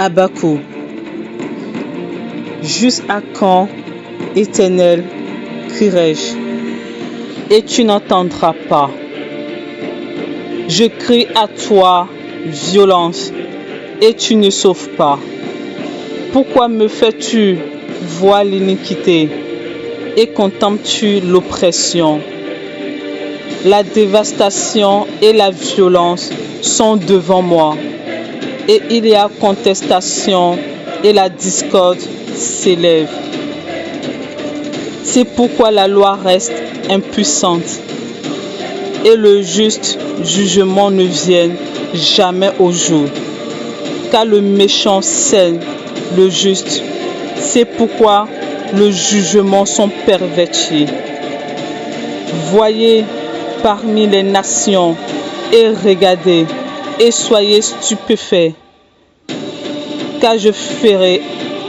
Habakkuk. Jusqu'à quand, Éternel, crierai-je, et tu n'entendras pas? Je crie à toi, violence, et tu ne sauves pas. Pourquoi me fais-tu voir l'iniquité et contemples-tu l'oppression? La dévastation et la violence sont devant moi, et il y a contestation et la discorde s'élève. C'est pourquoi la loi reste impuissante et le juste jugement ne vient jamais au jour. Car le méchant saigne le juste. C'est pourquoi le jugement sont pervertis. Voyez parmi les nations et regardez et soyez stupéfaits. Car je ferai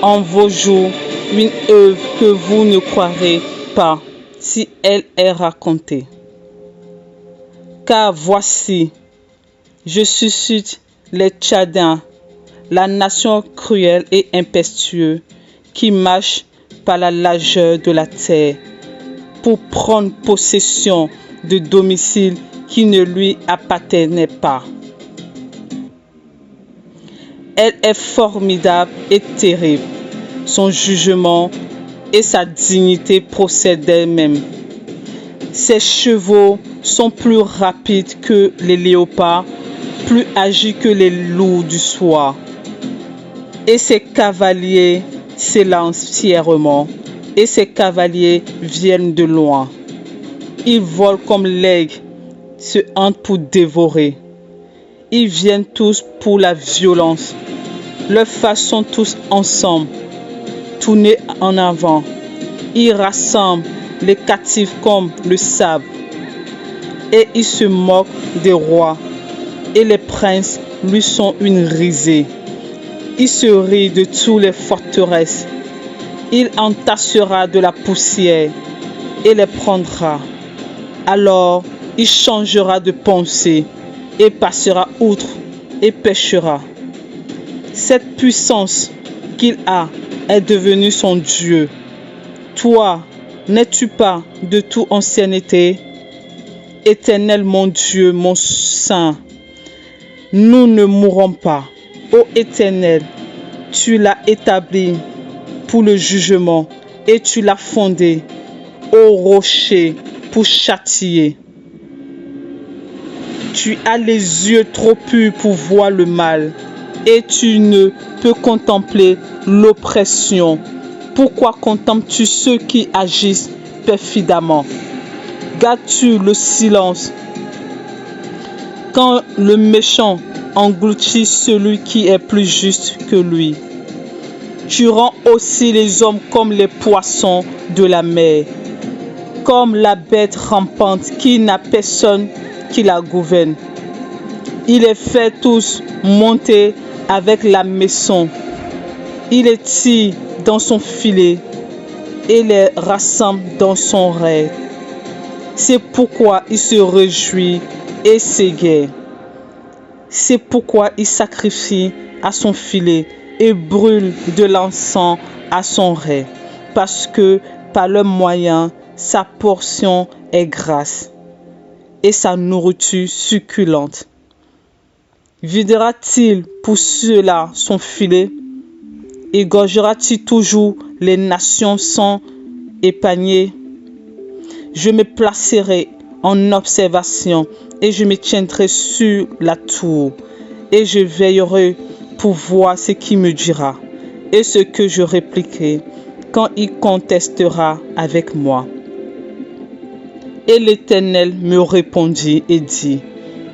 en vos jours une œuvre que vous ne croirez pas si elle est racontée. Car voici, je suscite les Tchadiens, la nation cruelle et impétueuse qui marche par la largeur de la terre pour prendre possession de domiciles qui ne lui appartenaient pas. Elle est formidable et terrible. Son jugement et sa dignité procèdent d'elle-même. Ses chevaux sont plus rapides que les léopards, plus agiles que les loups du soir. Et ses cavaliers s'élancent fièrement, et ses cavaliers viennent de loin. Ils volent comme l'aigle, se hantent pour dévorer. Ils viennent tous pour la violence. Leurs faces sont tous ensemble, tournés en avant. Ils rassemblent les captifs comme le sable. Et ils se moquent des rois. Et les princes lui sont une risée. Il se rit de toutes les forteresses. Il entassera de la poussière et les prendra. Alors il changera de pensée et passera outre et péchera. Cette puissance qu'il a est devenue son Dieu. Toi, n'es-tu pas de toute ancienneté? Éternel mon Dieu, mon Saint, nous ne mourrons pas. Ô Éternel, tu l'as établi pour le jugement et tu l'as fondé, ô rocher, pour châtier. Tu as les yeux trop purs pour voir le mal et tu ne peux contempler l'oppression. Pourquoi contemples-tu ceux qui agissent perfidemment? Gardes-tu le silence quand le méchant engloutit celui qui est plus juste que lui? Tu rends aussi les hommes comme les poissons de la mer, comme la bête rampante qui n'a personne qui la gouverne. Il les fait tous monter avec la maison. Il les tire dans son filet et les rassemble dans son rêve. C'est pourquoi il se réjouit et s'égaie. C'est pourquoi il sacrifie à son filet et brûle de l'encens à son rêve, parce que par leur moyen, sa portion est grasse et sa nourriture succulente. Videra-t-il pour cela son filet? Égorgera-t-il toujours les nations sans épargner? Je me placerai en observation et je me tiendrai sur la tour et je veillerai pour voir ce qu'il me dira et ce que je répliquerai quand il contestera avec moi. Et l'Éternel me répondit et dit: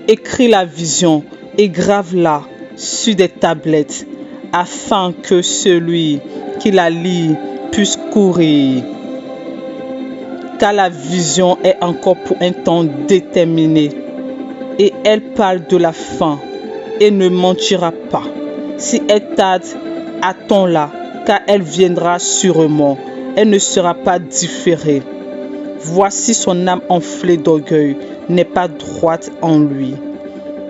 écris la vision et grave-la sur des tablettes, afin que celui qui la lit puisse courir. Car la vision est encore pour un temps déterminé, et elle parle de la fin, et ne mentira pas. Si elle tarde, attends-la, car elle viendra sûrement, elle ne sera pas différée. Voici son âme enflée d'orgueil n'est pas droite en lui.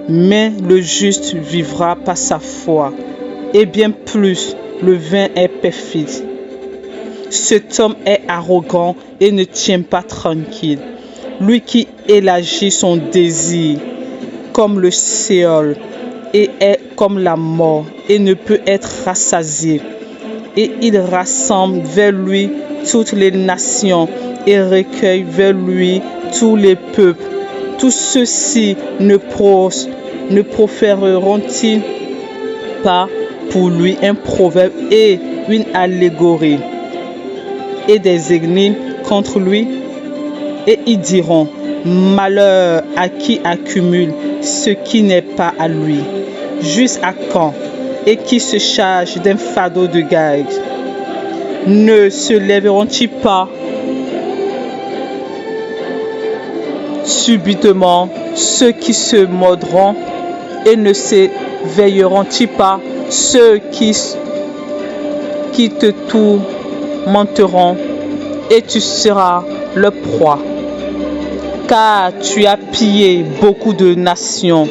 Mais le juste vivra par sa foi, et bien plus, le vin est perfide. Cet homme est arrogant et ne tient pas tranquille. Lui qui élargit son désir comme le Séol et est comme la mort et ne peut être rassasié. Et il rassemble vers lui toutes les nations et recueille vers lui tous les peuples. Tous ceux-ci ne proféreront-ils pas pour lui un proverbe et une allégorie et des énigmes contre lui? Et ils diront, malheur à qui accumule ce qui n'est pas à lui, jusqu'à quand, et qui se charge d'un fardeau de gage. Ne se lèveront-ils pas subitement ceux qui se mordront, et ne s'éveilleront-ils pas ceux qui te tourmenteront, et tu seras leur proie? Car tu as pillé beaucoup de nations,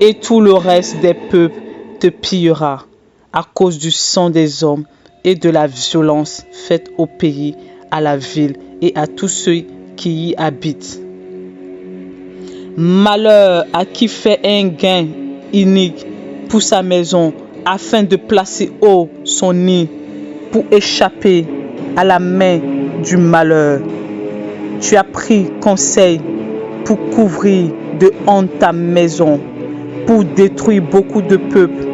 et tout le reste des peuples te pillera à cause du sang des hommes et de la violence faite au pays, à la ville et à tous ceux qui y habitent. Malheur à qui fait un gain inique pour sa maison, afin de placer haut son nid pour échapper à la main du malheur. Tu as pris conseil pour couvrir de honte ta maison, pour détruire beaucoup de peuples,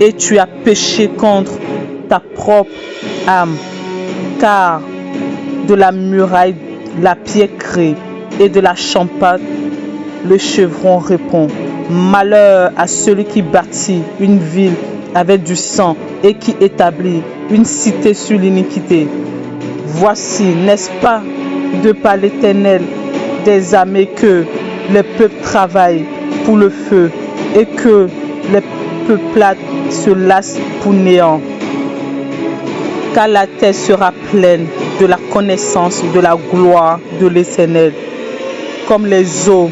et tu as péché contre ta propre âme, car de la muraille la pierre crée, et de la champêtre le chevron répond. Malheur à celui qui bâtit une ville avec du sang et qui établit une cité sur l'iniquité. Voici, n'est-ce pas de par l'Éternel des armées que les peuples travaillent pour le feu et que les peuplades se lassent pour néant? Car la terre sera pleine de la connaissance de la gloire de l'Éternel, comme les eaux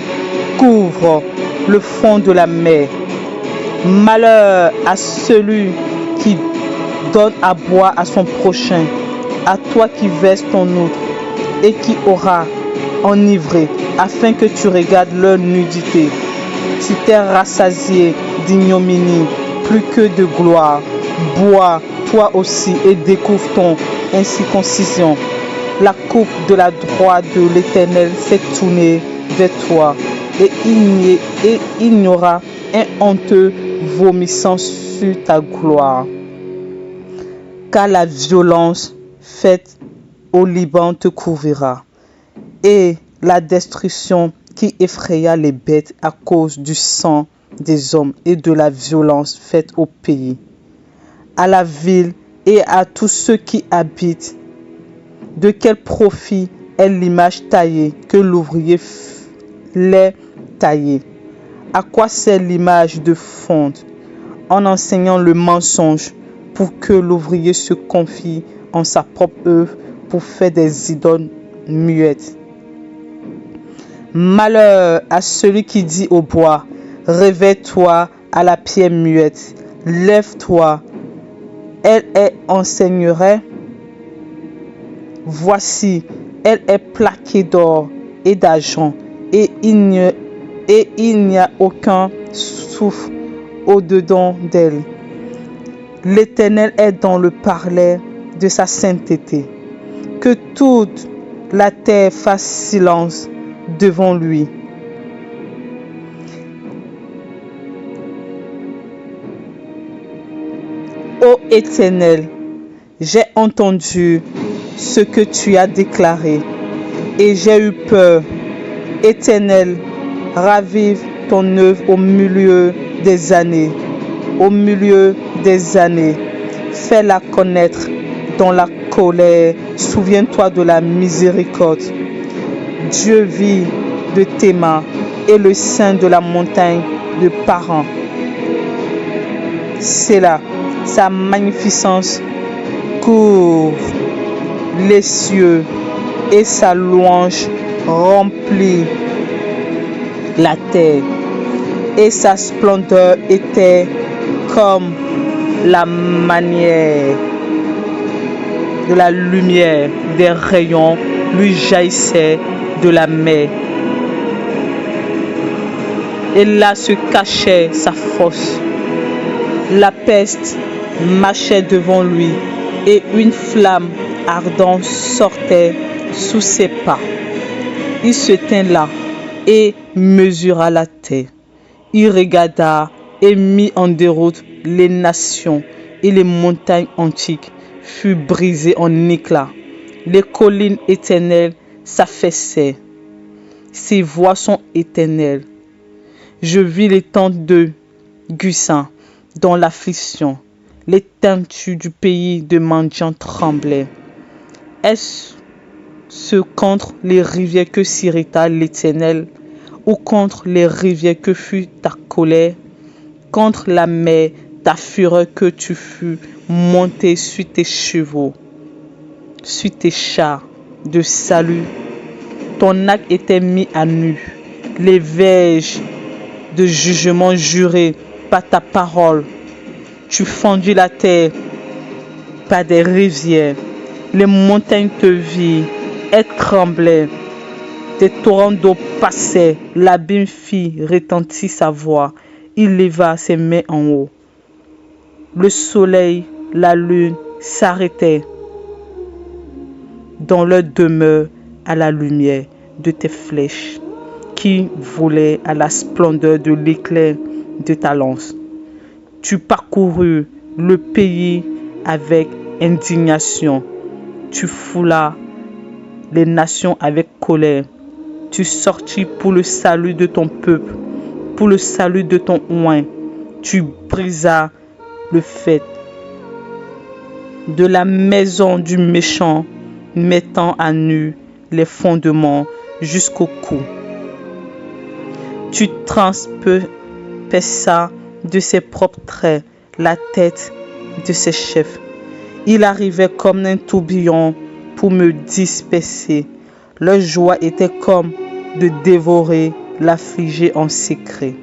couvrent le fond de la mer. Malheur à celui qui donne à boire à son prochain, à toi qui verses ton outre et qui aura enivré, afin que tu regardes leur nudité. Tu t'es rassasié d'ignominie plus que de gloire. Bois toi aussi et découvre ton incirconcision. La coupe de la droite de l'Éternel s'est tournée vers toi, et il n'y aura un honteux vomissant sur ta gloire. Car la violence faite au Liban te couvrira, et la destruction qui effraya les bêtes à cause du sang des hommes et de la violence faite au pays, à la ville et à tous ceux qui habitent. De quel profit est l'image taillée que l'ouvrier l'ait taillée? À quoi sert l'image de fonte en enseignant le mensonge pour que l'ouvrier se confie en sa propre œuvre pour faire des idoles muettes? Malheur à celui qui dit au bois, réveille-toi, à la pierre muette, lève-toi, elle enseignerait. Voici, elle est plaquée d'or et d'argent, et il n'y a aucun souffle au-dedans d'elle. L'Éternel est dans le parler de sa sainteté. Que toute la terre fasse silence devant lui. Ô Éternel, j'ai entendu ce que tu as déclaré et j'ai eu peur. Éternel, ravive ton œuvre au milieu des années. Au milieu des années, fais-la connaître dans la colère. Souviens-toi de la miséricorde. Dieu vit de tes mains et le sein de la montagne de Paran. C'est là, sa magnificence couvre les cieux et sa louange remplit la terre. Et sa splendeur était comme la manière de la lumière des rayons lui jaillissait de la mer. Et là se cachait sa force. La peste marchait devant lui et une flamme ardente sortait sous ses pas. Il se tint là et mesura la terre. Il regarda et mit en déroute les nations et les montagnes antiques furent brisées en éclats. Les collines éternelles s'affaissaient. Ses voies sont éternelles. Je vis les tentes de Gussin dans l'affliction. Les tentures du pays de mendiants tremblaient. Est-ce contre les rivières que s'irrita l'Éternel, ou contre les rivières que fut ta colère, contre la mer, ta fureur que tu fus monté sur tes chevaux, sur tes chars de salut? Ton arc était mis à nu, les verges de jugement jurés par ta parole. Tu fendis la terre par des rivières, les montagnes te virent et tremblaient. Des torrents d'eau passaient, l'abîme fit retentir sa voix. Il leva ses mains en haut. Le soleil, la lune s'arrêtaient dans leur demeure à la lumière de tes flèches, qui volaient à la splendeur de l'éclair de ta lance. Tu parcourus le pays avec indignation. Tu foulas les nations avec colère. Tu sortis pour le salut de ton peuple, pour le salut de ton oint. Tu brisas le faîte de la maison du méchant, mettant à nu les fondements jusqu'au cou. Tu transperças de ses propres traits la tête de ses chefs. Il arrivait comme un tourbillon pour me disperser. Leur joie était comme de dévorer l'affligé en secret.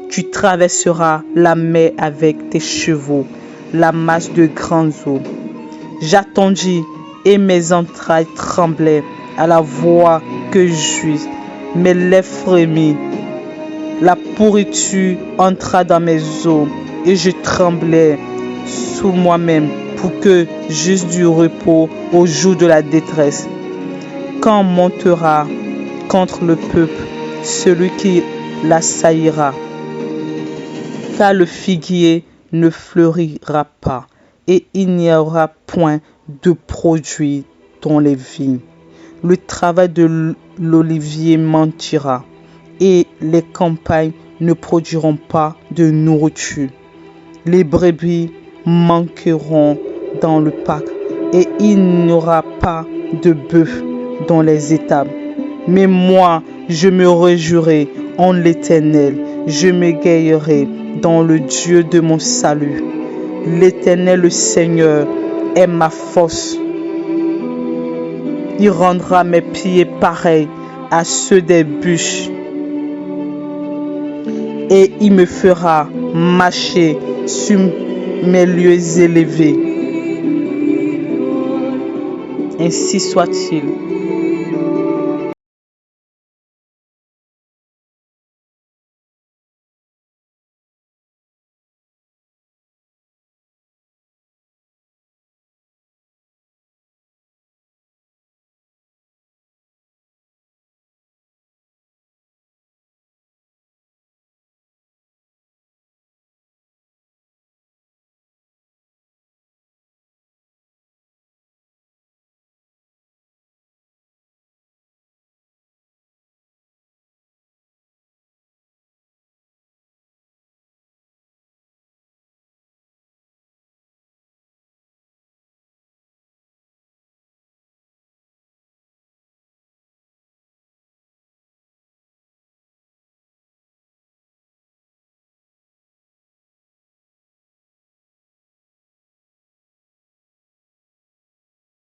Tu traverseras la mer avec tes chevaux, la masse de grandes eaux. J'attendis et mes entrailles tremblaient à la voix que j'eus. Mes lèvres frémirent. La pourriture entra dans mes os et je tremblais sous moi-même pour que j'eusse du repos au jour de la détresse. Quand montera contre le peuple celui qui l'assaillira, car le figuier ne fleurira pas et il n'y aura point de produit dans les vignes. Le travail de l'olivier mentira et les campagnes ne produiront pas de nourriture. Les brebis manqueront dans le parc et il n'y aura pas de bœuf dans les étables. Mais moi, je me réjouirai en l'Éternel, je m'égayerai dans le Dieu de mon salut. L'Éternel, le Seigneur, est ma force. Il rendra mes pieds pareils à ceux des bûches et il me fera marcher sur mes lieux élevés. Ainsi soit-il.